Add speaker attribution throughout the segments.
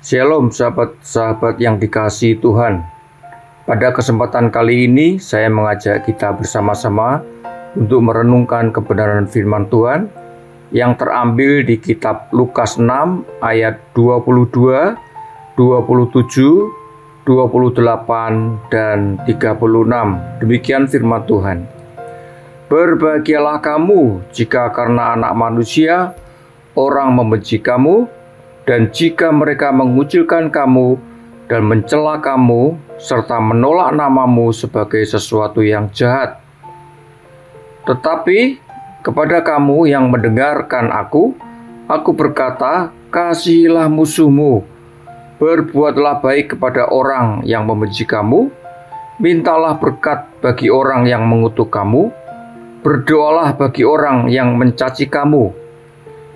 Speaker 1: Shalom sahabat-sahabat yang dikasihi Tuhan. Pada kesempatan kali ini saya mengajak kita bersama-sama untuk merenungkan kebenaran firman Tuhan yang terambil di kitab Lukas 6 ayat 22, 27, 28, dan 36. Demikian firman Tuhan. Berbahagialah kamu jika karena anak manusia orang membenci kamu, dan jika mereka mengucilkan kamu dan mencela kamu, serta menolak namamu sebagai sesuatu yang jahat. Tetapi kepada kamu yang mendengarkan aku berkata, kasihilah musuhmu, berbuatlah baik kepada orang yang membenci kamu, mintalah berkat bagi orang yang mengutuk kamu, berdoalah bagi orang yang mencaci kamu.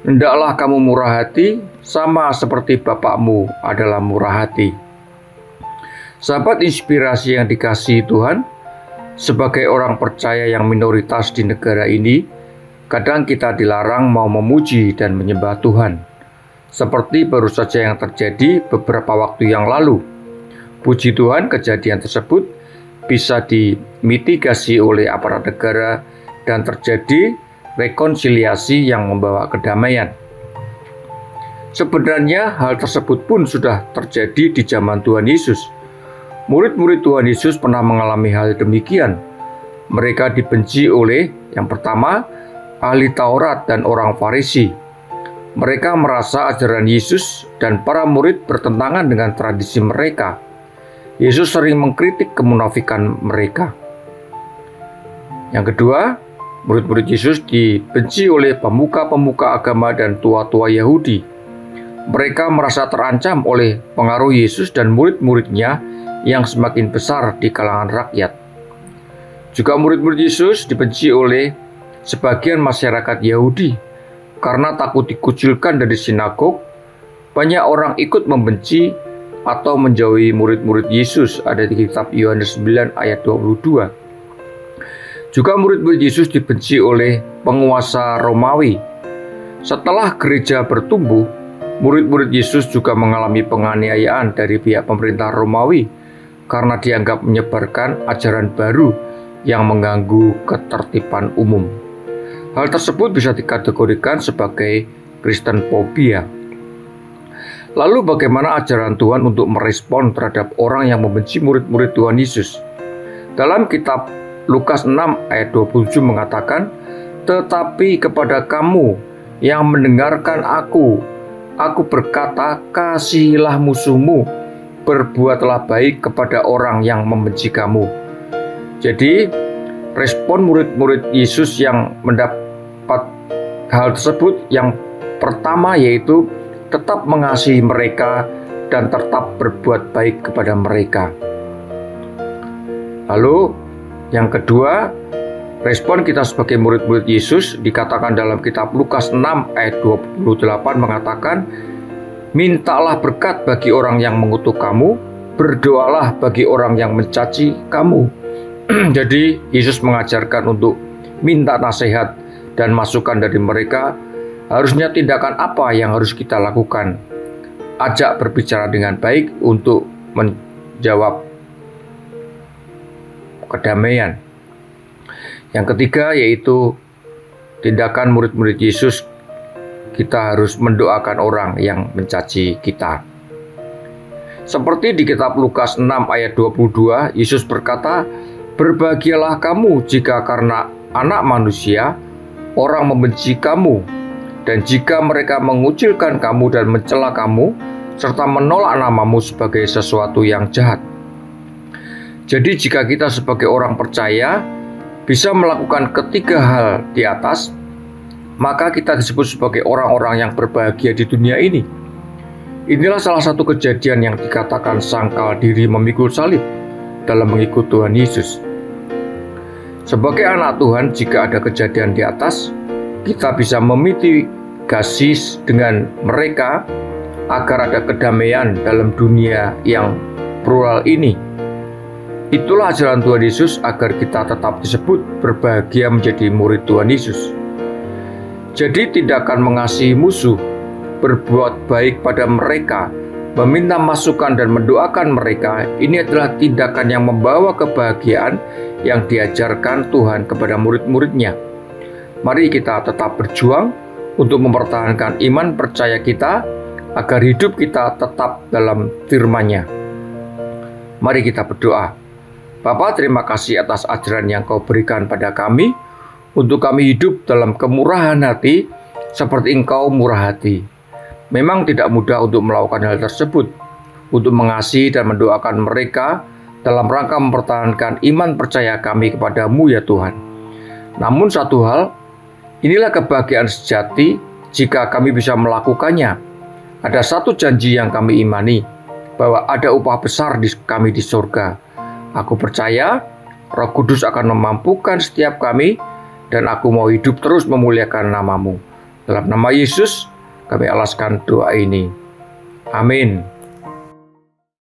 Speaker 1: Hendaklah kamu murah hati, sama seperti Bapakmu adalah murah hati. Sahabat inspirasi yang dikasihi Tuhan, sebagai orang percaya yang minoritas di negara ini, kadang kita dilarang mau memuji dan menyembah Tuhan. Seperti baru saja yang terjadi beberapa waktu yang lalu. Puji Tuhan, kejadian tersebut bisa dimitigasi oleh aparat negara dan terjadi rekonsiliasi yang membawa kedamaian. Sebenarnya hal tersebut pun sudah terjadi di zaman Tuhan Yesus. Murid-murid Tuhan Yesus pernah mengalami hal demikian. Mereka dibenci oleh, yang pertama, ahli Taurat dan orang Farisi. Mereka merasa ajaran Yesus dan para murid bertentangan dengan tradisi mereka. Yesus sering mengkritik kemunafikan mereka. Yang kedua, murid-murid Yesus dibenci oleh pemuka-pemuka agama dan tua-tua Yahudi. Mereka merasa terancam oleh pengaruh Yesus dan murid-muridnya yang semakin besar di kalangan rakyat. Juga murid-murid Yesus dibenci oleh sebagian masyarakat Yahudi. Karena takut dikucilkan dari sinagog, banyak orang ikut membenci atau menjauhi murid-murid Yesus, ada di kitab Yohanes 9 ayat 22. Juga murid-murid Yesus dibenci oleh penguasa Romawi. Setelah gereja bertumbuh, murid-murid Yesus juga mengalami penganiayaan dari pihak pemerintah Romawi karena dianggap menyebarkan ajaran baru yang mengganggu ketertiban umum. Hal tersebut bisa dikategorikan sebagai Kristen fobia. Lalu bagaimana ajaran Tuhan untuk merespon terhadap orang yang membenci murid-murid Tuhan Yesus? Dalam kitab Lukas 6 ayat 27 mengatakan, tetapi kepada kamu yang mendengarkan aku berkata, kasihilah musuhmu, berbuatlah baik kepada orang yang membenci kamu. Jadi, respon murid-murid Yesus yang mendapat hal tersebut yang pertama yaitu tetap mengasihi mereka dan tetap berbuat baik kepada mereka. Lalu, yang kedua, respon kita sebagai murid-murid Yesus dikatakan dalam kitab Lukas 6 ayat 28 mengatakan, mintalah berkat bagi orang yang mengutuk kamu, berdoalah bagi orang yang mencaci kamu. Jadi Yesus mengajarkan untuk minta nasihat dan masukan dari mereka. Harusnya tindakan apa yang harus kita lakukan? Ajak berbicara dengan baik untuk menjawab kedamaian. Yang ketiga yaitu tindakan murid-murid Yesus, kita harus mendoakan orang yang mencaci kita. Seperti di kitab Lukas 6 ayat 22, Yesus berkata, berbahagialah kamu jika karena anak manusia orang membenci kamu, dan jika mereka mengucilkan kamu dan mencela kamu, serta menolak namamu sebagai sesuatu yang jahat. Jadi jika kita sebagai orang percaya bisa melakukan ketiga hal di atas, maka kita disebut sebagai orang-orang yang berbahagia di dunia ini. Inilah salah satu kejadian yang dikatakan sangkal diri memikul salib dalam mengikut Tuhan Yesus. Sebagai anak Tuhan, jika ada kejadian di atas, kita bisa memitigasi dengan mereka agar ada kedamaian dalam dunia yang plural ini. Itulah ajaran Tuhan Yesus agar kita tetap disebut berbahagia menjadi murid Tuhan Yesus. Jadi tindakan mengasihi musuh, berbuat baik pada mereka, meminta masukan dan mendoakan mereka, ini adalah tindakan yang membawa kebahagiaan yang diajarkan Tuhan kepada murid-muridnya. Mari kita tetap berjuang untuk mempertahankan iman percaya kita agar hidup kita tetap dalam firman-Nya. Mari kita berdoa. Bapa, terima kasih atas ajaran yang Kau berikan pada kami, untuk kami hidup dalam kemurahan hati seperti Engkau murah hati. Memang tidak mudah untuk melakukan hal tersebut, untuk mengasihi dan mendoakan mereka dalam rangka mempertahankan iman percaya kami kepadamu ya Tuhan. Namun satu hal, inilah kebahagiaan sejati jika kami bisa melakukannya. Ada satu janji yang kami imani, bahwa ada upah besar kami di surga. Aku percaya Roh Kudus akan memampukan setiap kami, dan aku mau hidup terus memuliakan nama-Mu. Dalam nama Yesus, kami alaskan doa ini. Amin.